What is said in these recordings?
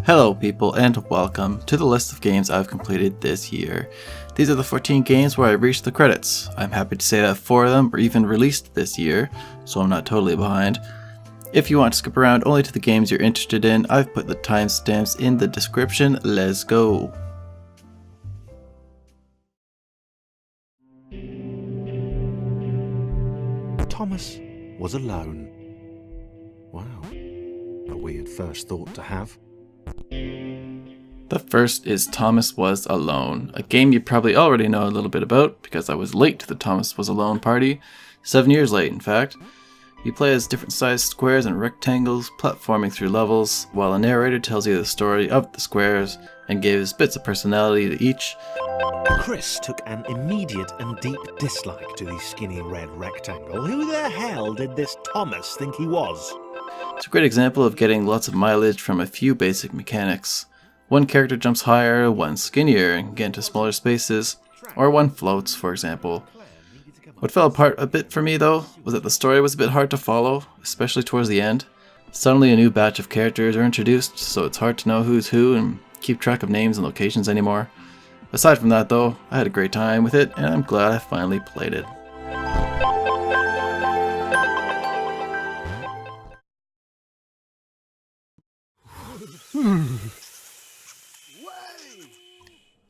Hello people, and welcome to the list of games I've completed this year. These are the 14 games where I reached the credits. I'm happy to say that 4 of them were even released this year, so I'm not totally behind. If you want to skip around only to the games you're interested in, I've put the timestamps in the description. Let's go! Thomas was alone. Wow, a weird first thought to have. The first is Thomas Was Alone, a game you probably already know a little bit about because I was late to the Thomas Was Alone party, 7 years late in fact. You play as different sized squares and rectangles, platforming through levels, while a narrator tells you the story of the squares and gives bits of personality to each. Chris took an immediate and deep dislike to the skinny red rectangle. Who the hell did this Thomas think he was? It's a great example of getting lots of mileage from a few basic mechanics. One character jumps higher, one skinnier and can get into smaller spaces, or one floats, for example. What fell apart a bit for me though, was that the story was a bit hard to follow, especially towards the end. Suddenly a new batch of characters are introduced, so it's hard to know who's who and keep track of names and locations anymore. Aside from that though, I had a great time with it and I'm glad I finally played it.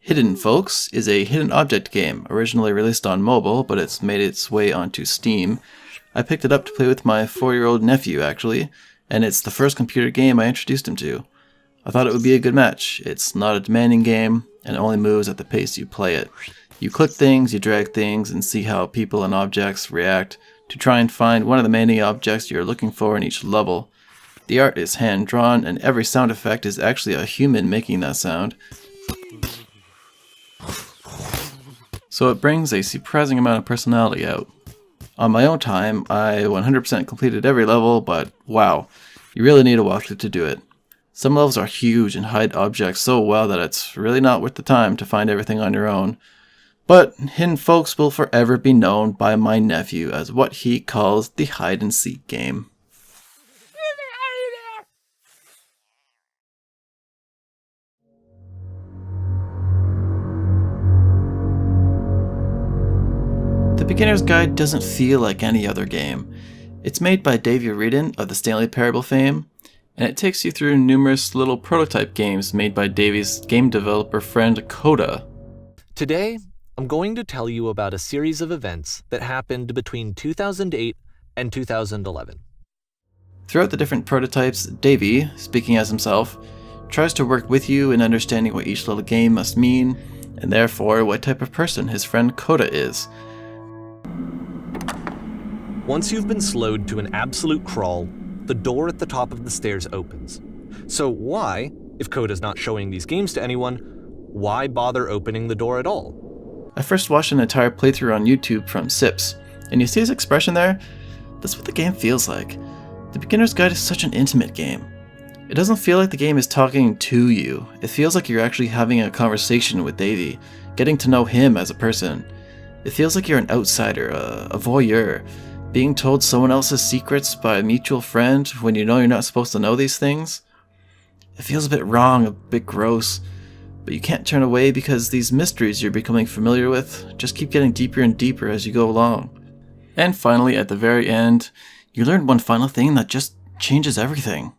Hidden Folks is a hidden object game, originally released on mobile, but it's made its way onto Steam. I picked it up to play with my 4-year-old nephew actually, and it's the first computer game I introduced him to. I thought it would be a good match. It's not a demanding game, and it only moves at the pace you play it. You click things, you drag things, and see how people and objects react to try and find one of the many objects you're looking for in each level. The art is hand-drawn, and every sound effect is actually a human making that sound. So it brings a surprising amount of personality out. On my own time, I 100% completed every level, but wow, you really need a walkthrough to do it. Some levels are huge and hide objects so well that it's really not worth the time to find everything on your own. But Hidden Folks will forever be known by my nephew as what he calls the hide-and-seek game. The Beginner's Guide doesn't feel like any other game. It's made by Davey Reedon of the Stanley Parable fame, and it takes you through numerous little prototype games made by Davey's game developer friend Coda. Today, I'm going to tell you about a series of events that happened between 2008 and 2011. Throughout the different prototypes, Davey, speaking as himself, tries to work with you in understanding what each little game must mean, and therefore what type of person his friend Coda is. Once you've been slowed to an absolute crawl, the door at the top of the stairs opens. So why, if Coda's not showing these games to anyone, why bother opening the door at all? I first watched an entire playthrough on YouTube from Sips, and you see his expression there? That's what the game feels like. The Beginner's Guide is such an intimate game. It doesn't feel like the game is talking to you. It feels like you're actually having a conversation with Davey, getting to know him as a person. It feels like you're an outsider, a voyeur, being told someone else's secrets by a mutual friend when you know you're not supposed to know these things. It feels a bit wrong, a bit gross, but you can't turn away because these mysteries you're becoming familiar with just keep getting deeper and deeper as you go along. And finally, at the very end, you learn one final thing that just changes everything.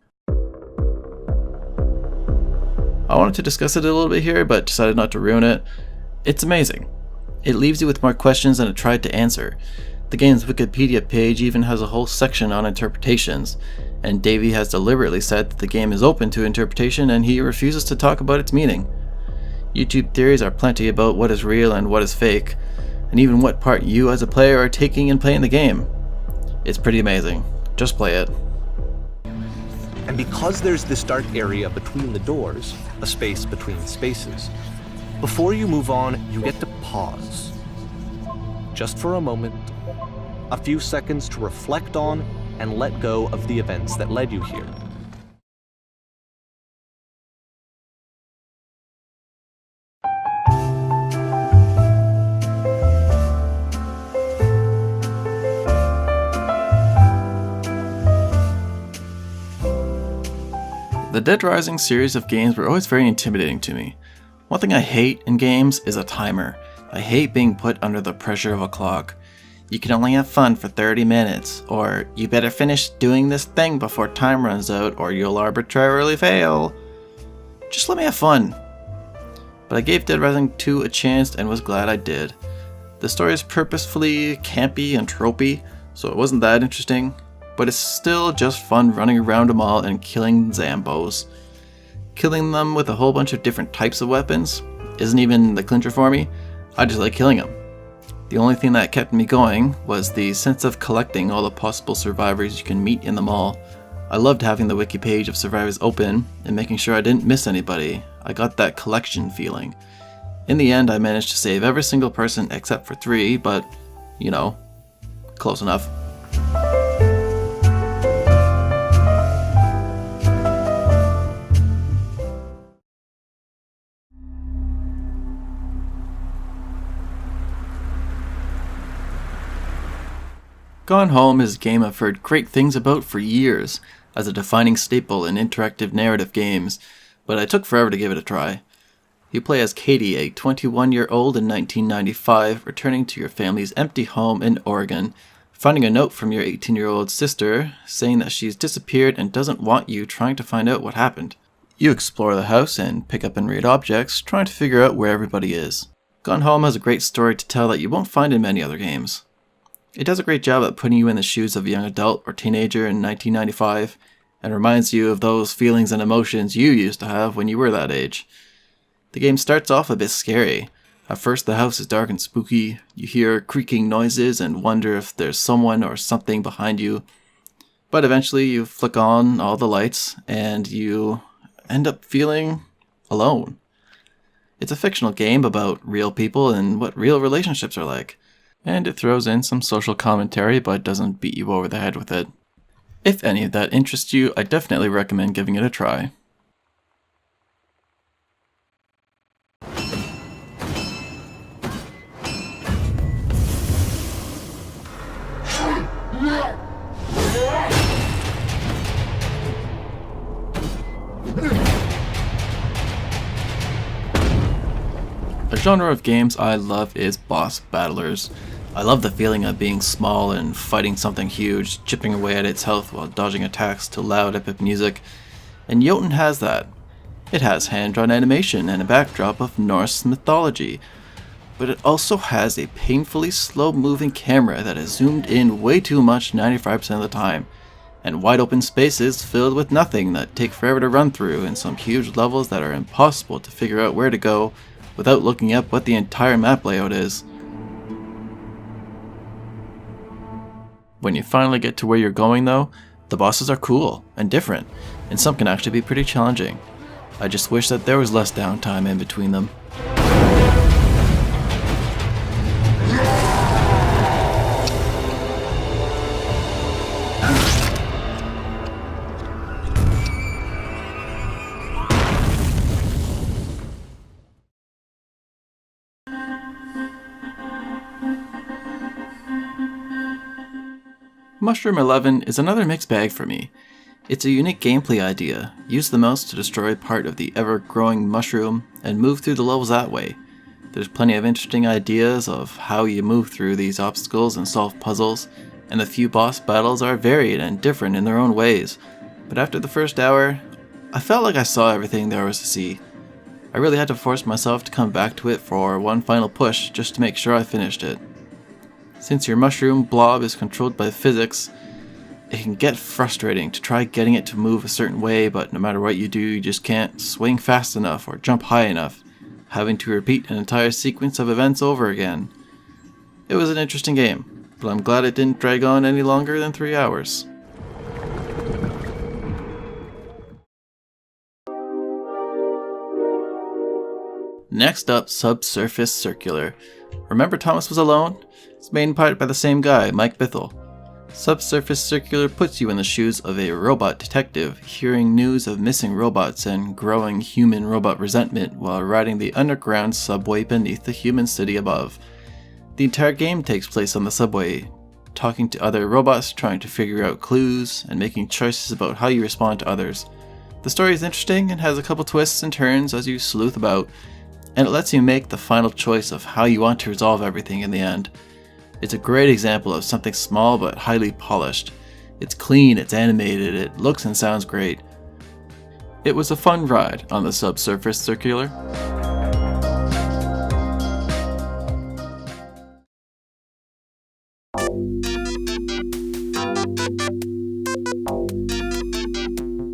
I wanted to discuss it a little bit here, but decided not to ruin it. It's amazing. It leaves you with more questions than it tried to answer. The game's Wikipedia page even has a whole section on interpretations, and Davey has deliberately said that the game is open to interpretation and he refuses to talk about its meaning. YouTube theories are plenty about what is real and what is fake, and even what part you as a player are taking in playing the game. It's pretty amazing. Just play it. And because there's this dark area between the doors, a space between spaces, before you move on, you get to pause. Just for a moment, a few seconds to reflect on and let go of the events that led you here. The Dead Rising series of games were always very intimidating to me. One thing I hate in games is a timer. I hate being put under the pressure of a clock. You can only have fun for 30 minutes, or you better finish doing this thing before time runs out or you'll arbitrarily fail. Just let me have fun. But I gave Dead Rising 2 a chance and was glad I did. The story is purposefully campy and tropey, so it wasn't that interesting, but it's still just fun running around them all and killing Zambos. Killing them with a whole bunch of different types of weapons isn't even the clincher for me. I just like killing them. The only thing that kept me going was the sense of collecting all the possible survivors you can meet in the mall. I loved having the wiki page of survivors open and making sure I didn't miss anybody. I got that collection feeling. In the end, I managed to save every single person except for 3, but, you know, close enough. Gone Home is a game I've heard great things about for years, as a defining staple in interactive narrative games, but I took forever to give it a try. You play as Katie, a 21-year-old in 1995, returning to your family's empty home in Oregon, finding a note from your 18-year-old sister saying that she's disappeared and doesn't want you trying to find out what happened. You explore the house and pick up and read objects, trying to figure out where everybody is. Gone Home has a great story to tell that you won't find in many other games. It does a great job at putting you in the shoes of a young adult or teenager in 1995, and reminds you of those feelings and emotions you used to have when you were that age. The game starts off a bit scary. At first the house is dark and spooky, you hear creaking noises and wonder if there's someone or something behind you, but eventually you flick on all the lights and you end up feeling alone. It's a fictional game about real people and what real relationships are like. And it throws in some social commentary but doesn't beat you over the head with it. If any of that interests you, I definitely recommend giving it a try. A genre of games I love is boss battlers. I love the feeling of being small and fighting something huge, chipping away at its health while dodging attacks to loud epic music, and Jotun has that. It has hand-drawn animation and a backdrop of Norse mythology, but it also has a painfully slow-moving camera that is zoomed in way too much 95% of the time, and wide open spaces filled with nothing that take forever to run through, and some huge levels that are impossible to figure out where to go without looking up what the entire map layout is. When you finally get to where you're going though, the bosses are cool and different, and some can actually be pretty challenging. I just wish that there was less downtime in between them. Mushroom 11 is another mixed bag for me. It's a unique gameplay idea, used the mouse to destroy part of the ever-growing mushroom and move through the levels that way. There's plenty of interesting ideas of how you move through these obstacles and solve puzzles, and the few boss battles are varied and different in their own ways, but after the first hour, I felt like I saw everything there was to see. I really had to force myself to come back to it for one final push just to make sure I finished it. Since your mushroom blob is controlled by physics, it can get frustrating to try getting it to move a certain way, but no matter what you do, you just can't swing fast enough or jump high enough, having to repeat an entire sequence of events over again. It was an interesting game, but I'm glad it didn't drag on any longer than 3 hours. Next up, Subsurface Circular. Remember Thomas Was Alone? It's made in part by the same guy, Mike Bithell. Subsurface Circular puts you in the shoes of a robot detective, hearing news of missing robots and growing human-robot resentment while riding the underground subway beneath the human city above. The entire game takes place on the subway, talking to other robots, trying to figure out clues, and making choices about how you respond to others. The story is interesting and has a couple twists and turns as you sleuth about, and it lets you make the final choice of how you want to resolve everything in the end. It's a great example of something small but highly polished. It's clean, it's animated, it looks and sounds great. It was a fun ride on the Subsurface Circular.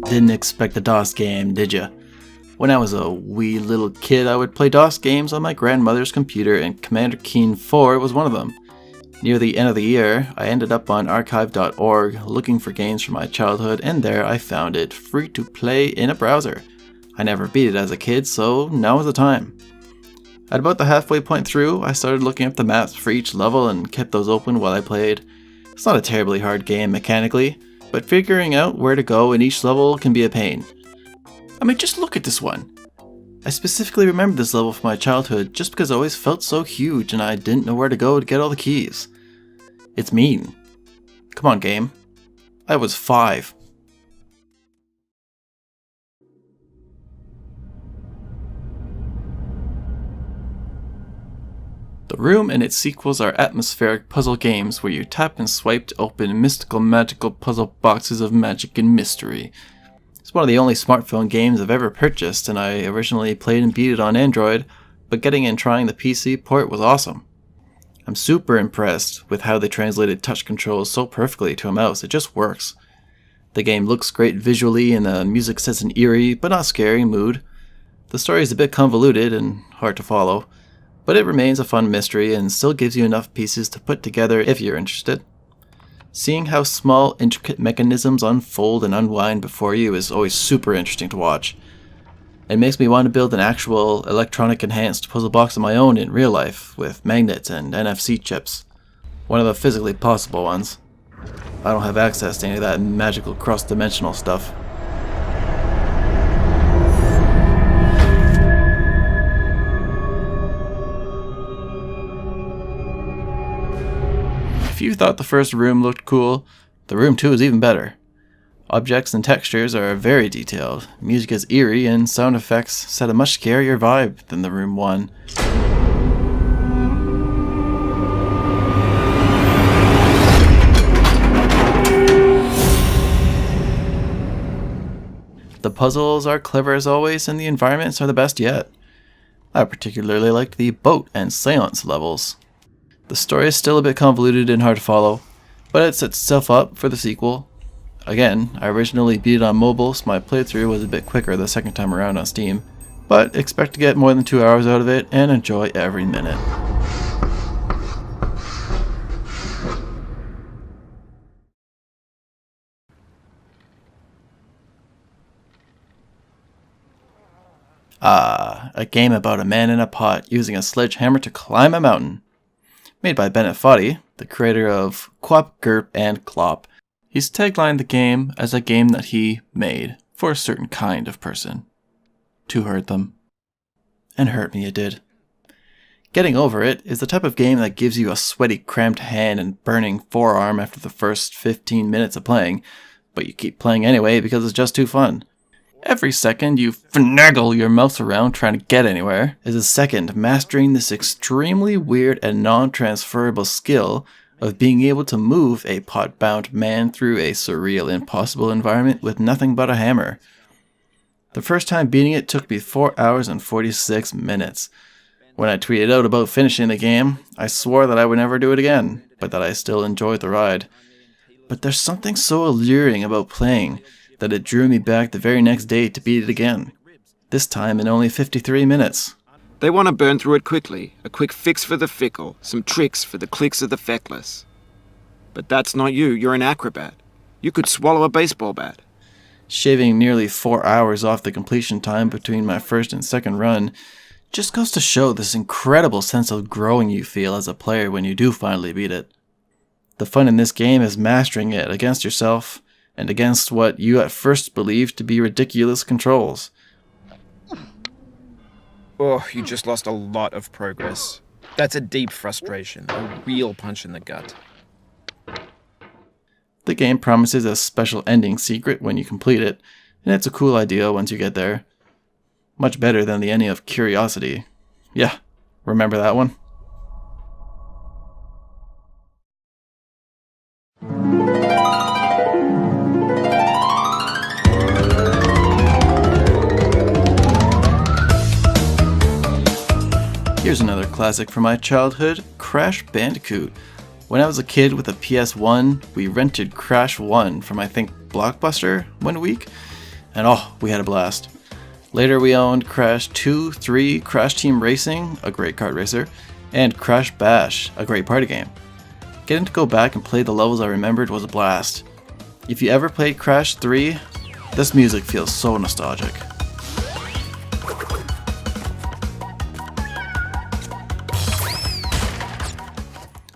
Didn't expect a DOS game, did ya? When I was a wee little kid, I would play DOS games on my grandmother's computer, and Commander Keen 4 was one of them. Near the end of the year, I ended up on archive.org looking for games from my childhood, and there I found it, free to play in a browser. I never beat it as a kid, so now was the time. At about the halfway point through, I started looking up the maps for each level and kept those open while I played. It's not a terribly hard game mechanically, but figuring out where to go in each level can be a pain. I mean, just look at this one. I specifically remember this level from my childhood just because it always felt so huge and I didn't know where to go to get all the keys. It's mean. Come on, game. I was 5. The Room and its sequels are atmospheric puzzle games where you tap and swipe to open mystical magical puzzle boxes of magic and mystery. It's one of the only smartphone games I've ever purchased, and I originally played and beat it on Android, but getting and trying the PC port was awesome. I'm super impressed with how they translated touch controls so perfectly to a mouse, it just works. The game looks great visually and the music sets an eerie, but not scary mood. The story is a bit convoluted and hard to follow, but it remains a fun mystery and still gives you enough pieces to put together if you're interested. Seeing how small, intricate mechanisms unfold and unwind before you is always super interesting to watch. It makes me want to build an actual electronic enhanced puzzle box of my own in real life with magnets and NFC chips. One of the physically possible ones. I don't have access to any of that magical cross-dimensional stuff. If you thought the first Room looked cool, the Room 2 is even better. Objects and textures are very detailed, music is eerie, and sound effects set a much scarier vibe than the Room 1. The puzzles are clever as always, and the environments are the best yet. I particularly liked the boat and seance levels. The story is still a bit convoluted and hard to follow, but it sets itself up for the sequel. Again, I originally beat it on mobile, so my playthrough was a bit quicker the second time around on Steam, but expect to get more than 2 hours out of it and enjoy every minute. A game about a man in a pot using a sledgehammer to climb a mountain. Made by Bennett Foddy, the creator of Quap, Gerp, and Clop. He's taglined the game as a game that he made for a certain kind of person. To hurt them. And hurt me it did. Getting Over It is the type of game that gives you a sweaty, cramped hand and burning forearm after the first 15 minutes of playing, but you keep playing anyway because it's just too fun. Every second you finagle your mouse around trying to get anywhere is a second mastering this extremely weird and non-transferable skill of being able to move a pot-bound man through a surreal, impossible environment with nothing but a hammer. The first time beating it took me 4 hours and 46 minutes. When I tweeted out about finishing the game, I swore that I would never do it again, but that I still enjoyed the ride. But there's something so alluring about playing that it drew me back the very next day to beat it again. This time in only 53 minutes. They want to burn through it quickly, a quick fix for the fickle, some tricks for the clicks of the feckless. But that's not you, you're an acrobat. You could swallow a baseball bat. Shaving nearly 4 hours off the completion time between my first and second run just goes to show this incredible sense of growing you feel as a player when you do finally beat it. The fun in this game is mastering it against yourself, and against what you at first believed to be ridiculous controls. Oh, you just lost a lot of progress. That's a deep frustration, a real punch in the gut. The game promises a special ending secret when you complete it, and it's a cool idea once you get there. Much better than the ending of Curiosity. Yeah, remember that one? Here's another classic from my childhood, Crash Bandicoot. When I was a kid with a PS1, we rented Crash 1 from I think Blockbuster one week, and oh, we had a blast. Later we owned Crash 2, 3, Crash Team Racing, a great kart racer, and Crash Bash, a great party game. Getting to go back and play the levels I remembered was a blast. If you ever played Crash 3, this music feels so nostalgic.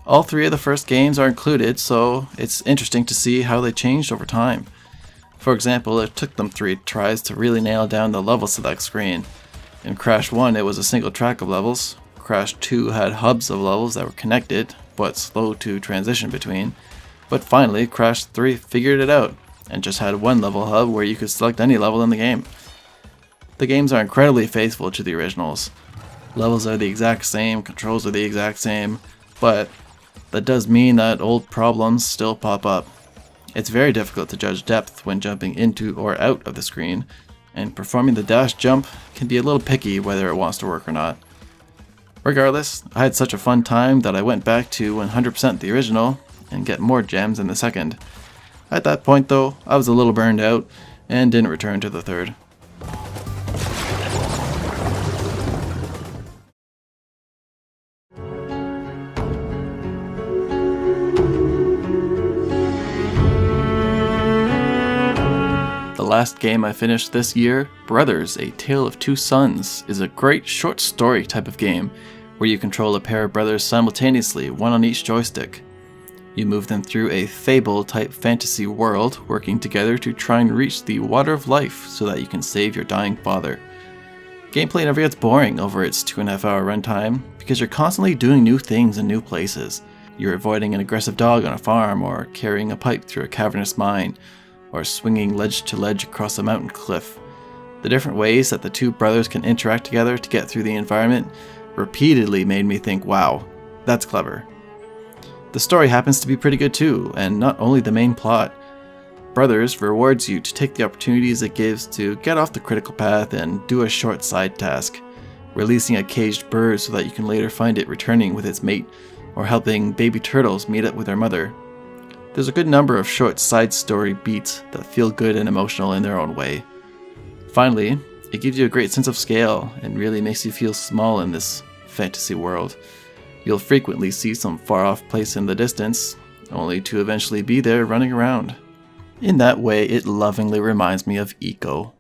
All three of the first games are included, so it's interesting to see how they changed over time. For example, it took them 3 tries to really nail down the level select screen. In Crash 1 it was a single track of levels, Crash 2 had hubs of levels that were connected, but slow to transition between, but finally Crash 3 figured it out, and just had one level hub where you could select any level in the game. The games are incredibly faithful to the originals. Levels are the exact same, controls are the exact same, but that does mean that old problems still pop up. It's very difficult to judge depth when jumping into or out of the screen, and performing the dash jump can be a little picky whether it wants to work or not. Regardless, I had such a fun time that I went back to 100% the original and get more gems in the second. At that point though, I was a little burned out and didn't return to the third. The last game I finished this year, Brothers: A Tale of Two Sons, is a great short story type of game where you control a pair of brothers simultaneously, one on each joystick. You move them through a Fable-type fantasy world, working together to try and reach the Water of Life so that you can save your dying father. Gameplay never gets boring over its 2.5-hour runtime because you're constantly doing new things in new places. You're avoiding an aggressive dog on a farm, or carrying a pipe through a cavernous mine, or swinging ledge to ledge across a mountain cliff. The different ways that the two brothers can interact together to get through the environment repeatedly made me think, wow, that's clever. The story happens to be pretty good too, and not only the main plot. Brothers rewards you to take the opportunities it gives to get off the critical path and do a short side task, releasing a caged bird so that you can later find it returning with its mate, or helping baby turtles meet up with their mother. There's a good number of short side story beats that feel good and emotional in their own way. Finally, it gives you a great sense of scale and really makes you feel small in this fantasy world. You'll frequently see some far off place in the distance, only to eventually be there running around. In that way, it lovingly reminds me of Eco.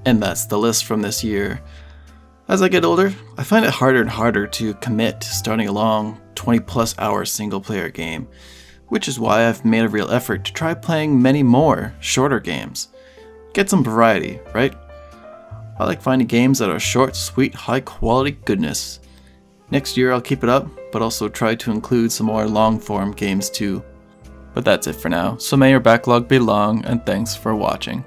And that's the list from this year. As I get older, I find it harder and harder to commit to starting a long 20+ hour single player game, which is why I've made a real effort to try playing many more shorter games. Get some variety, right? I like finding games that are short, sweet, high quality goodness. Next year I'll keep it up, but also try to include some more long form games too. But that's it for now, so may your backlog be long, and thanks for watching.